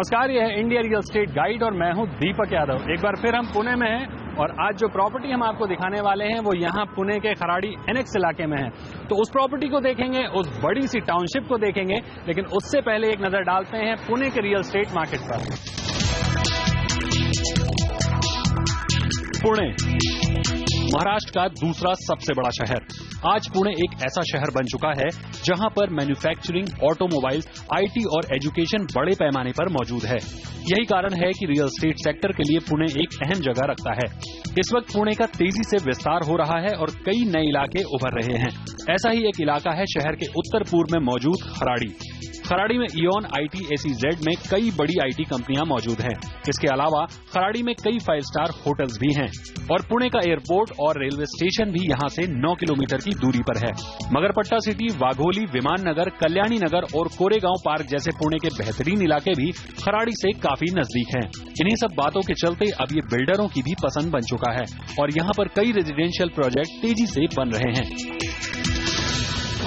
नमस्कार, ये है इंडिया रियल एस्टेट गाइड और मैं हूं दीपक यादव। एक बार फिर हम पुणे में हैं और आज जो प्रॉपर्टी हम आपको दिखाने वाले हैं वो यहाँ पुणे के खराड़ी एनेक्स इलाके में है। तो उस प्रॉपर्टी को देखेंगे, उस बड़ी सी टाउनशिप को देखेंगे, लेकिन उससे पहले एक नजर डालते हैं पुणे के रियल एस्टेट मार्केट पर। पुणे महाराष्ट्र का दूसरा सबसे बड़ा शहर। आज पुणे एक ऐसा शहर बन चुका है जहां पर मैन्युफैक्चरिंग, ऑटोमोबाइल्स, आईटी और एजुकेशन बड़े पैमाने पर मौजूद है। यही कारण है कि रियल एस्टेट सेक्टर के लिए पुणे एक अहम जगह रखता है। इस वक्त पुणे का तेजी से विस्तार हो रहा है और कई नए इलाके उभर रहे हैं। ऐसा ही एक इलाका है शहर के उत्तर पूर्व में मौजूद खराड़ी। खराड़ी में इओन, ITSEZ में कई बड़ी आईटी कंपनियां मौजूद हैं। इसके अलावा खराड़ी में कई 5 स्टार होटल्स भी हैं और पुणे का एयरपोर्ट और रेलवे स्टेशन भी यहां से 9 किलोमीटर की दूरी पर है। मगरपट्टा सिटी, वाघोली, विमान नगर, कल्याणी नगर और कोरेगांव पार्क जैसे पुणे के बेहतरीन इलाके भी खराड़ी से काफी नजदीक हैं। इन्हीं सब बातों के चलते अब ये बिल्डरों की भी पसंद बन चुका है और यहाँ पर कई रेजिडेंशियल प्रोजेक्ट तेजी से बन रहे हैं।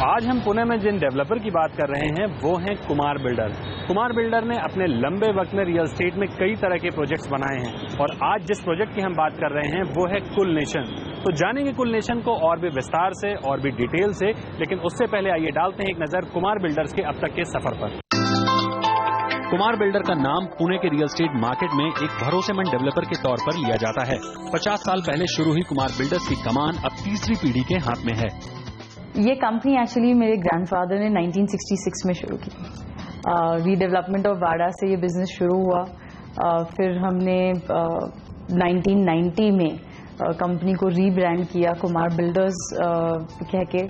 आज हम पुणे में जिन डेवलपर की बात कर रहे हैं वो हैं कुमार बिल्डर। कुमार बिल्डर ने अपने लंबे वक्त में रियल एस्टेट में कई तरह के प्रोजेक्ट्स बनाए हैं और आज जिस प्रोजेक्ट की हम बात कर रहे हैं वो है कुल नेशन। तो जानेंगे कुल नेशन को और भी विस्तार से और भी डिटेल से, लेकिन उससे पहले आइए डालते हैं एक नजर कुमार बिल्डर्स के अब तक के सफर पर। कुमार बिल्डर का नाम पुणे के रियल एस्टेट मार्केट में एक भरोसेमंद डेवलपर के तौर पर लिया जाता है। 50 साल पहले शुरू हुई कुमार बिल्डर्स की कमान अब तीसरी पीढ़ी के हाथ में है। ये कंपनी एक्चुअली मेरे ग्रैंडफादर ने 1966 में शुरू की। रीडेवलपमेंट ऑफ वाड़ा से ये बिजनेस शुरू हुआ। फिर हमने 1990 में कंपनी को रीब्रांड किया कुमार बिल्डर्स कह के।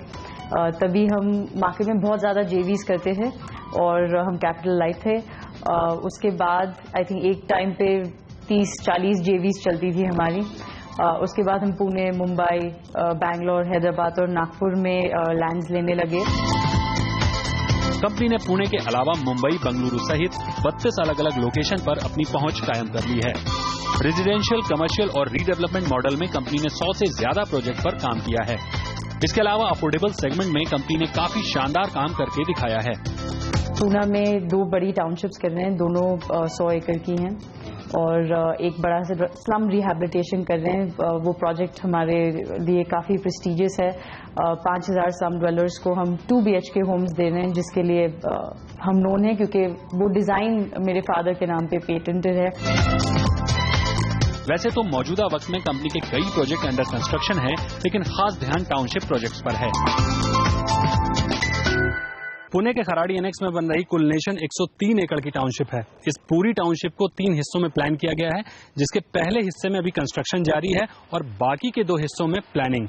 तभी हम मार्केट में बहुत ज़्यादा जेवीज करते थे और हम कैपिटल लाइट थे। उसके बाद आई थिंक एक टाइम पे 30-40 जेवीज चलती थी हमारी। उसके बाद हम पुणे, मुंबई, बैंगलोर, हैदराबाद और नागपुर में लैंड्स लेने लगे। कंपनी ने पुणे के अलावा मुंबई, बंगलुरु सहित 32 अलग अलग लोकेशन पर अपनी पहुंच कायम कर ली है। रेजिडेंशियल, कमर्शियल और रीडेवलपमेंट मॉडल में कंपनी ने 100 से ज्यादा प्रोजेक्ट पर काम किया है। इसके अलावा अफोर्डेबल सेगमेंट में कंपनी ने काफी शानदार काम करके दिखाया है। पुणे में 2 बड़ी टाउनशिप्स कर रहे हैं, दोनों 100 एकड़ की हैं और एक बड़ा सा स्लम रिहैबिलिटेशन कर रहे हैं। वो प्रोजेक्ट हमारे लिए काफ़ी प्रेस्टिजियस है। 5000 स्लम ड्वेलर्स को हम 2 BHK होम्स दे रहे हैं, जिसके लिए हम नोन हैं क्योंकि वो डिज़ाइन मेरे फादर के नाम पे पेटेंटेड है। वैसे तो मौजूदा वक्त में कंपनी के कई प्रोजेक्ट अंडर कंस्ट्रक्शन है, लेकिन खास ध्यान टाउनशिप प्रोजेक्ट्स पर है। पुणे के खराड़ी एनेक्स में बन रही कुल नेशन 103 एकड़ की टाउनशिप है। इस पूरी टाउनशिप को 3 हिस्सों में प्लान किया गया है, जिसके पहले हिस्से में अभी कंस्ट्रक्शन जारी है और बाकी के 2 हिस्सों में प्लानिंग।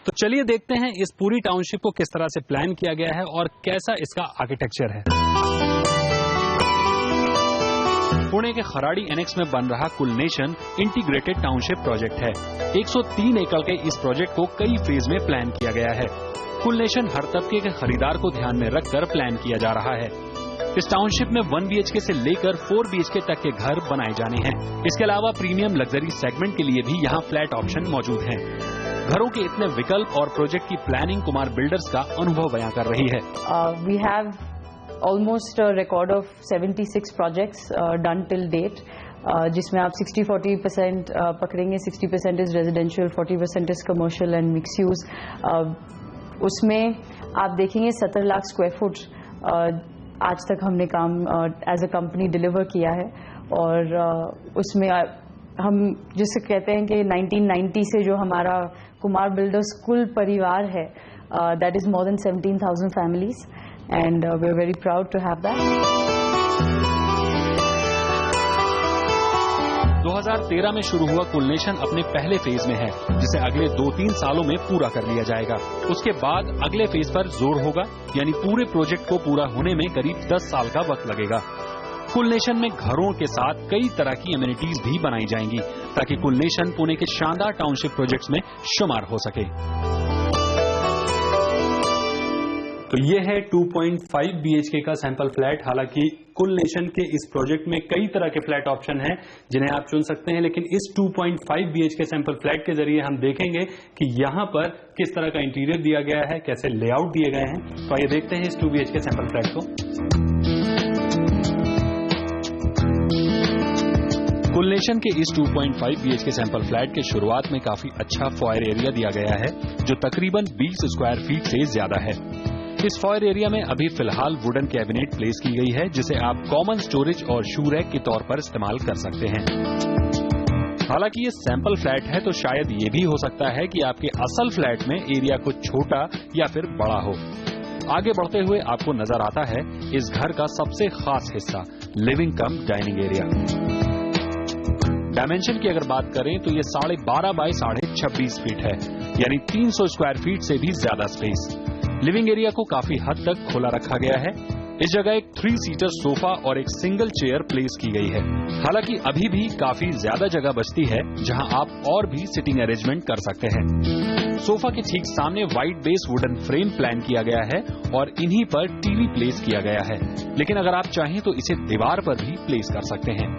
तो चलिए देखते हैं इस पूरी टाउनशिप को किस तरह से प्लान किया गया है और कैसा इसका आर्किटेक्चर है। पुणे के खराड़ी एनेक्स में बन रहा कुल नेशन इंटीग्रेटेड टाउनशिप प्रोजेक्ट है। 103 एकड़ के इस प्रोजेक्ट को कई फेज में प्लान किया गया है। कुल नेशन हर तबके के खरीदार को ध्यान में रखकर प्लान किया जा रहा है। इस टाउनशिप में 1 BHK से लेकर 4 BHK तक के घर बनाए जाने हैं। इसके अलावा प्रीमियम लग्जरी सेगमेंट के लिए भी यहाँ फ्लैट ऑप्शन मौजूद हैं। घरों के इतने विकल्प और प्रोजेक्ट की प्लानिंग कुमार बिल्डर्स का अनुभव बयां कर रही है। We have almost a record of 76 projects done till date, जिसमें आप 60-40% पकड़ेंगे। 60% is residential, 40% is commercial and mix use. उसमें आप देखेंगे 17 लाख स्क्वायर फुट आज तक हमने काम एज अ कंपनी डिलीवर किया है और उसमें हम जिसे कहते हैं कि 1990 से जो हमारा कुमार बिल्डर्स कुल परिवार है, that is more than 17,000 families and we are very proud to have that. 2013 में शुरू हुआ कुल नेशन अपने पहले फेज में है, जिसे अगले 2-3 सालों में पूरा कर लिया जाएगा। उसके बाद अगले फेज पर जोर होगा, यानी पूरे प्रोजेक्ट को पूरा होने में करीब 10 साल का वक्त लगेगा। कुल नेशन में घरों के साथ कई तरह की एमिनिटीज भी बनाई जाएंगी, ताकि कुल नेशन पुणे के शानदार टाउनशिप प्रोजेक्ट्स में शुमार हो सके। तो ये है 2.5 BHK का सैंपल फ्लैट। हालांकि कुल नेशन के इस प्रोजेक्ट में कई तरह के फ्लैट ऑप्शन हैं जिन्हें आप चुन सकते हैं, लेकिन इस 2.5 BHK सैंपल फ्लैट के जरिए हम देखेंगे कि यहाँ पर किस तरह का इंटीरियर दिया गया है, कैसे लेआउट दिए गए हैं। तो आइए देखते हैं इस 2 BHK सैंपल फ्लैट को। फुलनेशन के इस 2.5 BHK सैंपल फ्लैट के शुरुआत में काफी अच्छा फॉयर एरिया दिया गया है, जो तकरीबन 20 स्क्वायर फीट से ज्यादा है। इस फॉयर एरिया में अभी फिलहाल वुडन कैबिनेट प्लेस की गई है, जिसे आप कॉमन स्टोरेज और शू रैक के तौर पर इस्तेमाल कर सकते हैं। हालांकि ये सैंपल फ्लैट है, तो शायद ये भी हो सकता है कि आपके असल फ्लैट में एरिया कुछ छोटा या फिर बड़ा हो। आगे बढ़ते हुए आपको नजर आता है इस घर का सबसे खास हिस्सा, लिविंग कम डाइनिंग एरिया। डायमेंशन की अगर बात करें तो ये 12.5 बाय 26.5 फीट है, यानी 300 स्क्वायर फीट से भी ज्यादा स्पेस। लिविंग एरिया को काफी हद तक खुला रखा गया है। इस जगह एक 3 सीटर सोफा और एक सिंगल चेयर प्लेस की गई है। हालांकि अभी भी काफी ज्यादा जगह बचती है, जहां आप और भी सिटिंग अरेंजमेंट कर सकते हैं। सोफा के ठीक सामने white base wooden frame plan किया गया है और इन्हीं पर टीवी प्लेस किया गया है, लेकिन अगर आप चाहें तो इसे दीवार पर भी प्लेस कर सकते हैं।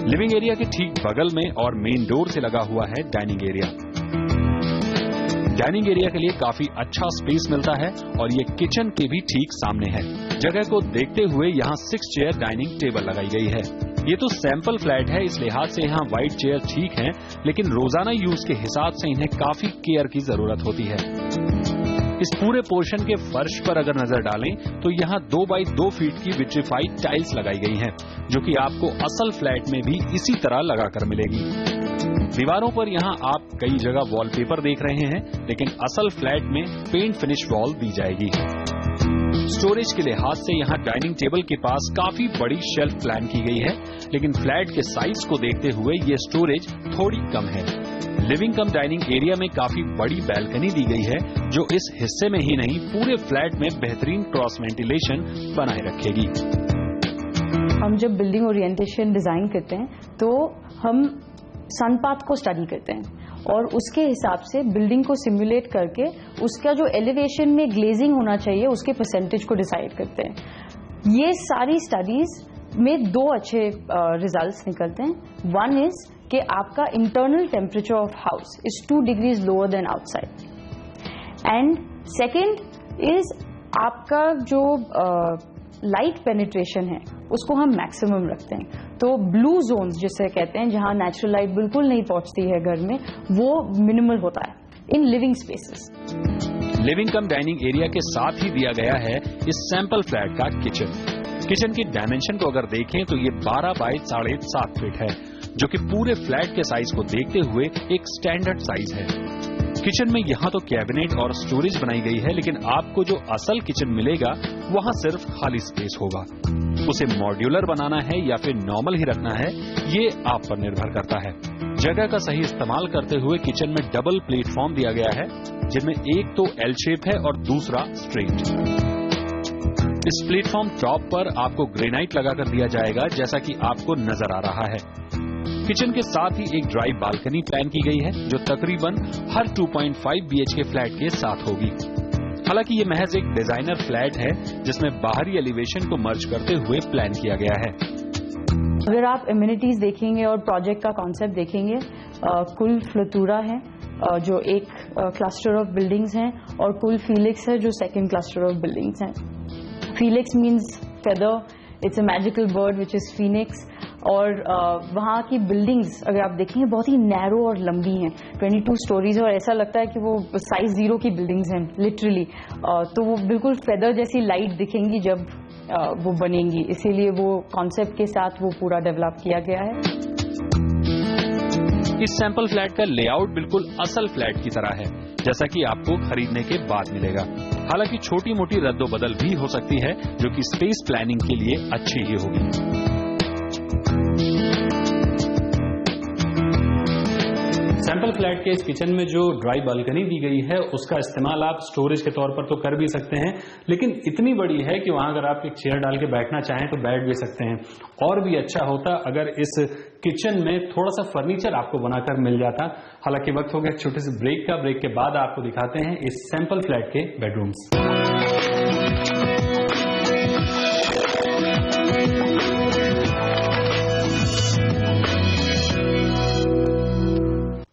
लिविंग एरिया के ठीक बगल में और मेन डोर से लगा हुआ है डाइनिंग एरिया। डाइनिंग एरिया के लिए काफी अच्छा स्पेस मिलता है और ये किचन के भी ठीक सामने है। जगह को देखते हुए यहाँ 6 चेयर डाइनिंग टेबल लगाई गई है। ये तो सैंपल फ्लैट है, इस लिहाज से यहाँ व्हाइट चेयर ठीक हैं, लेकिन रोजाना यूज के हिसाब से इन्हें काफी केयर की जरूरत होती है। इस पूरे पोर्शन के फर्श पर अगर नजर डालें तो यहाँ 2 बाई 2 फीट की विट्रीफाइड टाइल्स लगाई गई हैं, जो कि आपको असल फ्लैट में भी इसी तरह लगाकर मिलेगी। दीवारों पर यहाँ आप कई जगह वॉलपेपर देख रहे हैं, लेकिन असल फ्लैट में पेंट फिनिश वॉल दी जाएगी। स्टोरेज के लिहाज से यहाँ डाइनिंग टेबल के पास काफी बड़ी शेल्फ प्लान की गई है, लेकिन फ्लैट के साइज को देखते हुए ये स्टोरेज थोड़ी कम है। लिविंग कम डाइनिंग एरिया में काफी बड़ी बैल्कनी दी गई है, जो इस हिस्से में ही नहीं पूरे फ्लैट में बेहतरीन क्रॉस वेंटिलेशन बनाए रखेगी। हम जब बिल्डिंग ओरिएंटेशन डिजाइन करते हैं तो हम सनपाथ को स्टडी करते हैं और उसके हिसाब से बिल्डिंग को सिमुलेट करके उसका जो एलिवेशन में ग्लेजिंग होना चाहिए उसके परसेंटेज को डिसाइड करते हैं। ये सारी स्टडीज में 2 अच्छे रिजल्ट्स निकलते हैं। वन इज कि आपका internal temperature of house is 2 degrees lower than outside, and second is आपका जो लाइट पेनिट्रेशन है उसको हम मैक्सिमम रखते हैं। तो ब्लू जोन्स जिसे कहते हैं, जहां नेचुरल लाइट बिल्कुल नहीं पहुंचती है घर में, वो मिनिमल होता है in living spaces. Living come dining area के साथ ही दिया गया है इस सैंपल फ्लैट का किचन। किचन की डायमेंशन को अगर देखें तो ये 12 बाय 7.5 फीट है, जो कि पूरे फ्लैट के साइज को देखते हुए एक स्टैंडर्ड साइज है। किचन में यहाँ तो कैबिनेट और स्टोरेज बनाई गई है, लेकिन आपको जो असल किचन मिलेगा वहाँ सिर्फ खाली स्पेस होगा। उसे मॉड्यूलर बनाना है या फिर नॉर्मल ही रखना है, ये आप पर निर्भर करता है। जगह का सही इस्तेमाल करते हुए किचन में डबल प्लेटफॉर्म दिया गया है, जिनमें एक तो एल शेप है और दूसरा स्ट्रेट। इस प्लेटफॉर्म टॉप पर आपको ग्रेनाइट लगाकर दिया जाएगा, जैसा कि आपको नजर आ रहा है। किचन के साथ ही एक ड्राई बालकनी प्लान की गई है, जो तकरीबन हर 2.5 BHK फ्लैट के साथ होगी। हालांकि ये महज एक डिजाइनर फ्लैट है, जिसमें बाहरी एलिवेशन को मर्ज करते हुए प्लान किया गया है। अगर आप एमिनिटीज देखेंगे और प्रोजेक्ट का कॉन्सेप्ट देखेंगे, कुल फ्लोटूरा है जो एक क्लस्टर ऑफ बिल्डिंग्स हैं, और कुल फीलिक्स है जो सेकंड क्लस्टर ऑफ बिल्डिंग्स हैं। Felix means feather, it's a magical bird which is Phoenix. और वहाँ की बिल्डिंग्स अगर आप देखेंगे बहुत ही नैरो और लंबी हैं, 22 स्टोरीज, और ऐसा लगता है कि वो साइज 0 की बिल्डिंग्स हैं लिटरली। तो वो बिल्कुल फेदर जैसी लाइट दिखेंगी जब वो बनेंगी, इसीलिए वो कॉन्सेप्ट के साथ वो पूरा डेवलप किया गया है। इस सैंपल फ्लैट का लेआउट बिल्कुल असल फ्लैट की तरह है, जैसा कि आपको खरीदने के बाद मिलेगा। हालांकि छोटी मोटी रद्दोबदल भी हो सकती है, जो कि स्पेस प्लानिंग के लिए अच्छी ही होगी। सैंपल फ्लैट के इस किचन में जो ड्राई बालकनी दी गई है, उसका इस्तेमाल आप स्टोरेज के तौर पर तो कर भी सकते हैं, लेकिन इतनी बड़ी है कि वहां अगर आप एक चेयर डाल के बैठना चाहें तो बैठ भी सकते हैं। और भी अच्छा होता अगर इस किचन में थोड़ा सा फर्नीचर आपको बनाकर मिल जाता। हालांकि वक्त हो गया छोटे से ब्रेक का। ब्रेक के बाद आपको दिखाते हैं इस सैंपल फ्लैट के बेडरूम्स।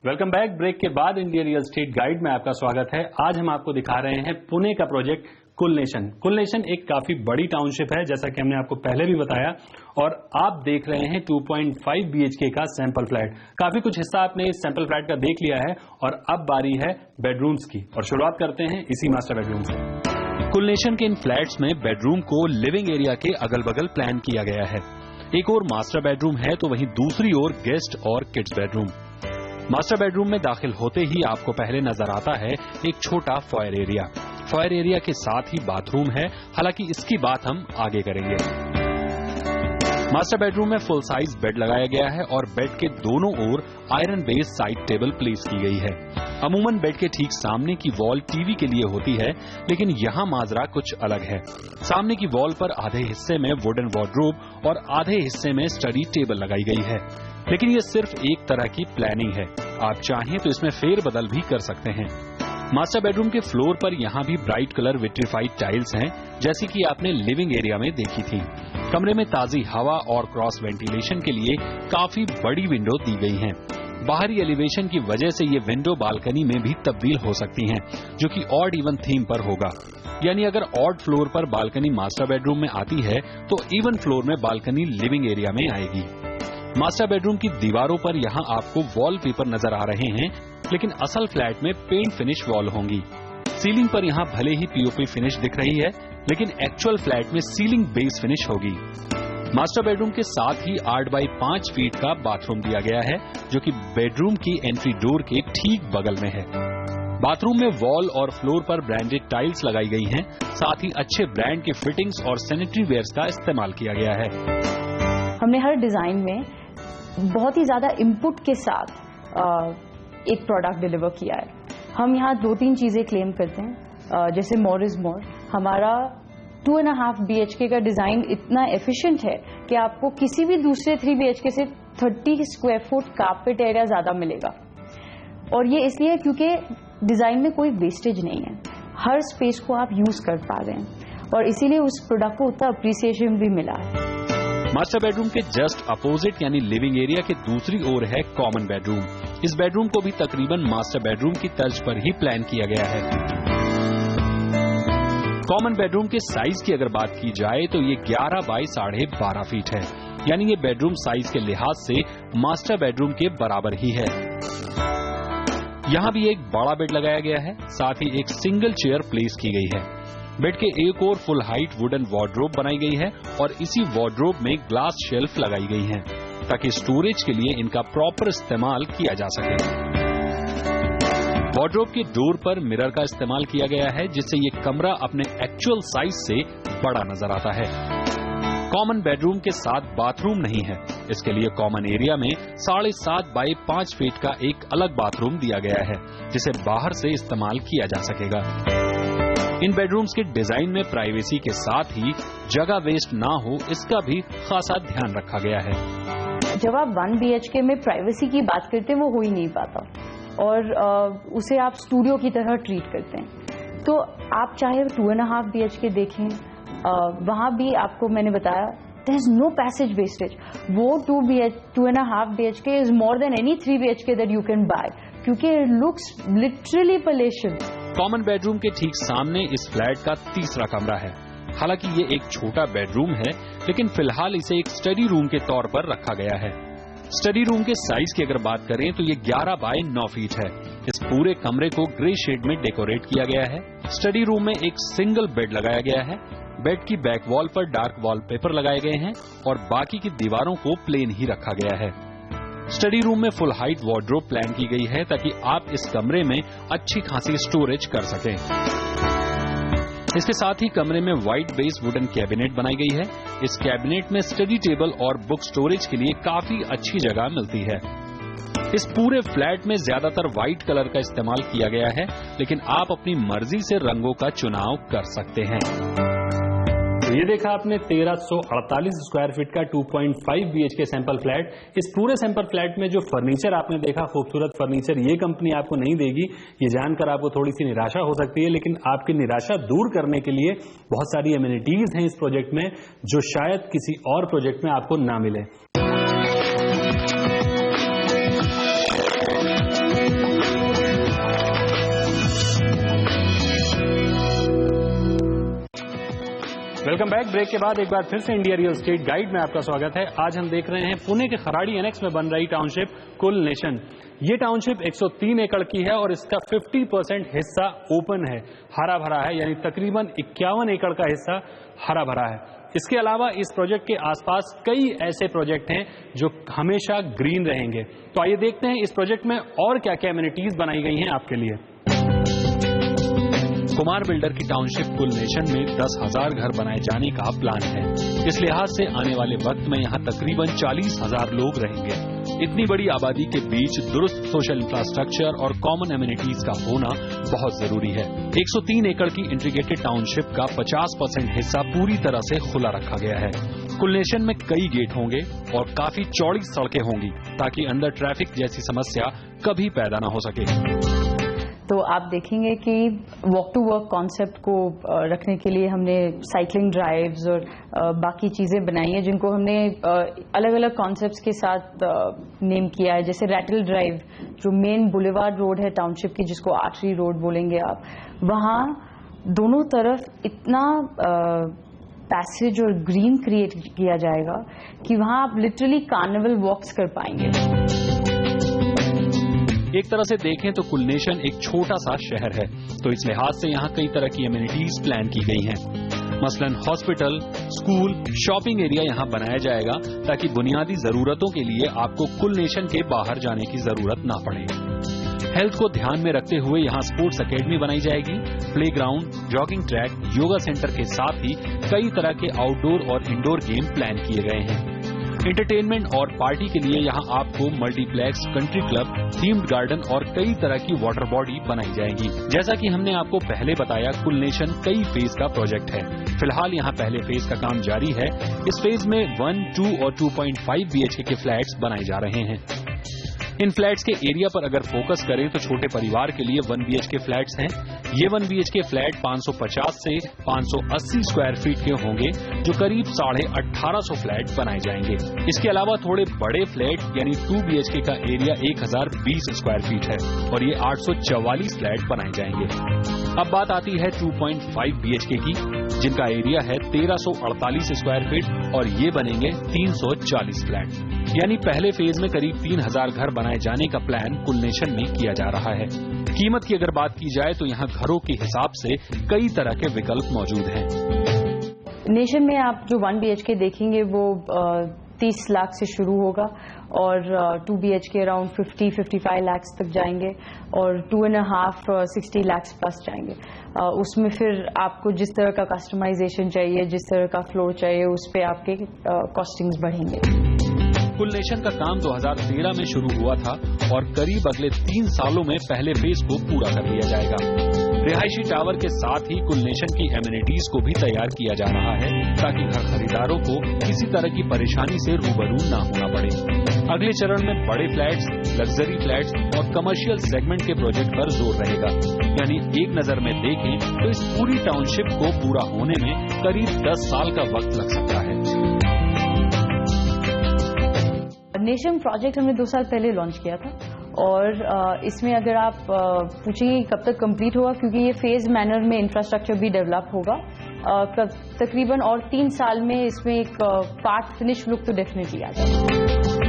Welcome back. ब्रेक के बाद इंडिया रियल एस्टेट गाइड में आपका स्वागत है। आज हम आपको दिखा रहे हैं पुणे का प्रोजेक्ट कुलनेशन एक काफी बड़ी टाउनशिप है, जैसा कि हमने आपको पहले भी बताया, और आप देख रहे हैं 2.5 BHK का सैंपल फ्लैट। काफी कुछ हिस्सा आपने इस सैंपल फ्लैट का देख लिया है और अब बारी है बेडरूम्स की, और शुरुआत करते हैं इसी मास्टर बेडरूम से। कुलनेशन के इन फ्लैट्स में बेडरूम को लिविंग एरिया के अगल बगल प्लान किया गया है। एक और मास्टर बेडरूम है तो वहीं दूसरी ओर गेस्ट और किड्स बेडरूम। मास्टर बेडरूम में दाखिल होते ही आपको पहले नजर आता है एक छोटा फॉयर एरिया। फॉयर एरिया के साथ ही बाथरूम है, हालांकि इसकी बात हम आगे करेंगे। मास्टर बेडरूम में फुल साइज बेड लगाया गया है और बेड के दोनों ओर iron based side table place की गई है। अमूमन बेड के ठीक सामने की वॉल टीवी के लिए होती है, लेकिन यहाँ माजरा कुछ अलग है। सामने की वॉल पर आधे हिस्से में वुडन वार्डरोब और आधे हिस्से में स्टडी टेबल लगाई गई है, लेकिन ये सिर्फ एक तरह की प्लानिंग है। आप चाहें तो इसमें फेरबदल भी कर सकते हैं। मास्टर बेडरूम के फ्लोर पर यहाँ भी ब्राइट कलर विट्रीफाइड टाइल्स हैं, जैसी कि आपने लिविंग एरिया में देखी थी। कमरे में ताजी हवा और क्रॉस वेंटिलेशन के लिए काफी बड़ी विंडो दी गई हैं। बाहरी एलिवेशन की वजह से ये विंडो बालकनी में भी तब्दील हो सकती हैं, जो कि ऑड इवन थीम पर होगा। यानी अगर ऑड फ्लोर पर बालकनी मास्टर बेडरूम में आती है तो इवन फ्लोर में बालकनी लिविंग एरिया में आएगी। मास्टर बेडरूम की दीवारों पर यहाँ आपको वॉलपेपर नजर आ रहे हैं, लेकिन असल फ्लैट में पेंट फिनिश वॉल होंगी। सीलिंग पर यहाँ भले ही पीओपी फिनिश दिख रही है, लेकिन एक्चुअल फ्लैट में सीलिंग बेस फिनिश होगी। मास्टर बेडरूम के साथ ही 8 बाई 5 फीट का बाथरूम दिया गया है, जो कि बेडरूम की एंट्री डोर के ठीक बगल में है। बाथरूम में वॉल और फ्लोर पर ब्रांडेड टाइल्स लगाई गई हैं, साथ ही अच्छे ब्रांड के फिटिंग्स और सैनिटरी वेयर्स का इस्तेमाल किया गया है। हमने हर डिजाइन में बहुत ही ज्यादा इनपुट के साथ एक प्रोडक्ट डिलीवर किया है। हम यहाँ 2-3 चीजें क्लेम करते हैं, जैसे मोर इज मोर। हमारा 2.5 BHK का डिजाइन इतना एफिशिएंट है कि आपको किसी भी दूसरे 3 BHK से 30 स्क्वायर फुट कारपेट एरिया ज्यादा मिलेगा। और ये इसलिए क्योंकि डिजाइन में कोई वेस्टेज नहीं है, हर स्पेस को आप यूज कर पा रहे हैं, और इसीलिए उस प्रोडक्ट को उतना अप्रिसिएशन भी मिला है। मास्टर बेडरूम के जस्ट अपोजिट यानी लिविंग एरिया के दूसरी ओर है कॉमन बेडरूम। इस बेडरूम को भी तकरीबन मास्टर बेडरूम की तर्ज पर ही प्लान किया गया है। कॉमन बेडरूम के साइज की अगर बात की जाए तो ये 11 बाई 12.5 फीट है, यानी ये बेडरूम साइज के लिहाज से मास्टर बेडरूम के बराबर ही है। यहाँ भी एक बड़ा बेड लगाया गया है, साथ ही एक सिंगल चेयर प्लेस की गई है। बेड के एक और फुल हाइट वुडन वार्डरोब बनाई गई है और इसी वार्डरोब में ग्लास शेल्फ लगाई गई हैं, ताकि स्टोरेज के लिए इनका प्रॉपर इस्तेमाल किया जा सके। वार्डरोब के डोर पर मिरर का इस्तेमाल किया गया है, जिससे ये कमरा अपने एक्चुअल साइज से बड़ा नजर आता है। कॉमन बेडरूम के साथ बाथरूम नहीं है, इसके लिए कॉमन एरिया में 7.5 बाई 5 फीट का एक अलग बाथरूम दिया गया है, जिसे बाहर से इस्तेमाल किया जा सकेगा। इन बेडरूम्स के डिजाइन में प्राइवेसी के साथ ही जगह वेस्ट ना हो, इसका भी खासा ध्यान रखा गया है। जब आप 1 BHK में प्राइवेसी की बात करते हैं, वो हो ही नहीं पाता, और उसे आप स्टूडियो की तरह ट्रीट करते हैं। तो आप चाहे 2.5 BHK देखें, वहां भी आपको मैंने बताया there is no passage wastage. वो 2.5 BHK is more than any 3 BHK that you can buy, क्योंकि it looks literally palatial. Common bedroom के ठीक सामने इस फ्लैट का तीसरा कमरा है। हालांकि ये एक छोटा बेडरूम है, लेकिन फिलहाल इसे एक स्टडी रूम के तौर पर रखा गया है। स्टडी रूम के साइज की अगर बात करें तो ये 11 बाई 9 फीट है। इस पूरे कमरे को ग्रे शेड में डेकोरेट किया गया है। स्टडी रूम में एक सिंगल बेड लगाया गया है। बेड की बैक वॉल पर डार्क वॉलपेपर लगाए गए हैं और बाकी की दीवारों को प्लेन ही रखा गया है। स्टडी रूम में फुल हाइट वार्डरोब प्लान की गई है, ताकि आप इस कमरे में अच्छी खासी स्टोरेज कर सकें। इसके साथ ही कमरे में व्हाइट बेस वुडन कैबिनेट बनाई गई है। इस कैबिनेट में स्टडी टेबल और बुक स्टोरेज के लिए काफी अच्छी जगह मिलती है। इस पूरे फ्लैट में ज्यादातर व्हाइट कलर का इस्तेमाल किया गया है, लेकिन आप अपनी मर्जी से रंगों का चुनाव कर सकते हैं। तो ये देखा आपने 1348 स्क्वायर फीट का 2.5 BHK सैंपल फ्लैट। इस पूरे सैंपल फ्लैट में जो फर्नीचर आपने देखा, खूबसूरत फर्नीचर, ये कंपनी आपको नहीं देगी। ये जानकर आपको थोड़ी सी निराशा हो सकती है, लेकिन आपकी निराशा दूर करने के लिए बहुत सारी एमिनिटीज हैं इस प्रोजेक्ट में, जो शायद किसी और प्रोजेक्ट में आपको ना मिले। Welcome back. ब्रेक के बाद एक बार फिर से इंडिया रियल एस्टेट गाइड में आपका स्वागत है। आज हम देख रहे हैं पुणे के खराड़ी एनेक्स में बन रही टाउनशिप कुल नेशन। ये टाउनशिप 103 एकड़ की है और इसका 50% हिस्सा ओपन है, हरा भरा है, यानी तकरीबन 51 एकड़ का हिस्सा हरा भरा है। इसके अलावा इस प्रोजेक्ट के आसपास कई ऐसे प्रोजेक्ट हैं जो हमेशा ग्रीन रहेंगे। तो आइए देखते हैं इस प्रोजेक्ट में और क्या क्या एमिनिटीज बनाई गई हैं आपके लिए। कुमार बिल्डर की टाउनशिप कुल नेशन में 10,000 घर बनाए जाने का प्लान है। इस लिहाज से आने वाले वक्त में यहाँ तकरीबन 40,000 लोग रहेंगे। इतनी बड़ी आबादी के बीच दुरुस्त सोशल इंफ्रास्ट्रक्चर और कॉमन एमिनिटीज का होना बहुत जरूरी है। 103 एकड़ की इंटीग्रेटेड टाउनशिप का 50% हिस्सा पूरी तरह से खुला रखा गया है। कुल नेशन में कई गेट होंगे और काफी चौड़ी सड़कें होंगी ताकि अंदर ट्रैफिक जैसी समस्या कभी पैदा न हो सके। तो आप देखेंगे कि वॉक टू वर्क कॉन्सेप्ट को रखने के लिए हमने साइकिलिंग ड्राइव्स और बाकी चीज़ें बनाई हैं जिनको हमने अलग अलग कॉन्सेप्ट्स के साथ नेम किया है। जैसे रैटल ड्राइव जो मेन बुलेवार्ड रोड है टाउनशिप की, जिसको आर्टरी रोड बोलेंगे आप, वहाँ दोनों तरफ इतना पैसेज और ग्रीन क्रिएट किया जाएगा कि वहाँ आप लिटरली कार्निवल वॉक्स कर पाएंगे। एक तरह से देखें तो कुल नेशन एक छोटा सा शहर है, तो इस लिहाज से यहाँ कई तरह की एमिनिटीज प्लान की गई हैं। मसलन हॉस्पिटल, स्कूल, शॉपिंग एरिया यहाँ बनाया जाएगा ताकि बुनियादी जरूरतों के लिए आपको कुल नेशन के बाहर जाने की जरूरत ना पड़े। हेल्थ को ध्यान में रखते हुए यहाँ स्पोर्ट्स एकेडमी बनाई जाएगी। Playground, jogging track, yoga centre के साथ ही कई तरह के आउटडोर और इंडोर गेम प्लान किए गए हैं। एंटरटेनमेंट और पार्टी के लिए यहाँ आपको multiplex, country club, themed garden और कई तरह की वाटर बॉडी बनाई जाएगी। जैसा कि हमने आपको पहले बताया, कुल नेशन कई फेज का प्रोजेक्ट है। फिलहाल यहाँ पहले फेज का काम जारी है। इस फेज में 1, 2 और 2.5 BHK के फ्लैट्स बनाए जा रहे हैं। इन फ्लैट्स के एरिया पर अगर फोकस करें तो छोटे परिवार के लिए 1 BHK फ्लैट्स हैं। ये 1 BHK फ्लैट 550 से 580 स्क्वायर फीट के होंगे, जो करीब 1850 फ्लैट बनाए जाएंगे। इसके अलावा थोड़े बड़े फ्लैट यानी 2 BHK का एरिया 1020 स्क्वायर फीट है और ये 844 फ्लैट बनाए जाएंगे। अब बात आती है 2.5 BHK की, जिनका एरिया है 1348 स्क्वायर फीट और ये बनेंगे 340 फ्लैट। यानी पहले फेज में करीब 3000 घर बनाए जाने का प्लान कुल नेशन में किया जा रहा है। कीमत की अगर बात की जाए तो यहाँ घरों के हिसाब से कई तरह के विकल्प मौजूद हैं। नेशन में आप जो 1 BHK देखेंगे वो 30 लाख से शुरू होगा और 2 BHK अराउंड 50-55 लाख तक जाएंगे और 2.5 60 लाख प्लस जाएंगे। उसमें फिर आपको जिस तरह का कस्टमाइजेशन चाहिए, जिस तरह का फ्लोर चाहिए, उस पर आपके कॉस्टिंग्स बढ़ेंगे। कुल नेशन का काम 2013 में शुरू हुआ था और करीब अगले 3 सालों में पहले फेज को पूरा कर लिया जाएगा। रिहायशी टावर के साथ ही कुल नेशन की एमिनिटीज को भी तैयार किया जा रहा है ताकि घर खरीदारों को किसी तरह की परेशानी से रूबरू न होना पड़े। अगले चरण में बड़े फ्लैट्स, लग्जरी फ्लैट्स और कमर्शियल सेगमेंट के प्रोजेक्ट पर जोर रहेगा। यानी एक नजर में देखें तो इस पूरी टाउनशिप को पूरा होने में करीब 10 साल का वक्त लग सकता है। नेशन प्रोजेक्ट हमने 2 साल पहले लॉन्च किया था और इसमें अगर आप पूछेंगे कब तक कंप्लीट होगा, क्योंकि ये फेज मैनर में इंफ्रास्ट्रक्चर भी डेवलप होगा, तकरीबन और 3 साल में इसमें एक पार्ट फिनिश लुक तो डेफिनेटली आ जाएगा।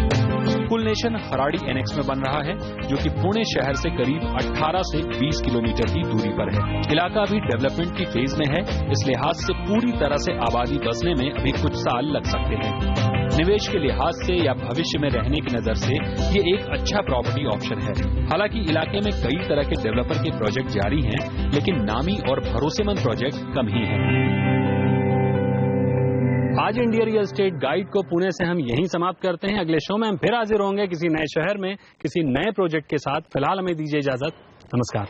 कुल नेशन खराड़ी एनेक्स में बन रहा है, जो कि पुणे शहर से करीब 18 से 20 किलोमीटर की दूरी पर है। इलाका अभी डेवलपमेंट की फेज में है, इस लिहाज से पूरी तरह से आबादी बसने में अभी कुछ साल लग सकते हैं। निवेश के लिहाज से या भविष्य में रहने की नजर से ये एक अच्छा प्रॉपर्टी ऑप्शन है। हालांकि इलाके में कई तरह के डेवलपर के प्रोजेक्ट जारी हैं, लेकिन नामी और भरोसेमंद प्रोजेक्ट कम ही हैं। आज इंडिया रियल एस्टेट गाइड को पुणे से हम यहीं समाप्त करते हैं। अगले शो में हम फिर हाजिर होंगे किसी नए शहर में किसी नए प्रोजेक्ट के साथ। फिलहाल हमें दीजिए इजाजत। नमस्कार।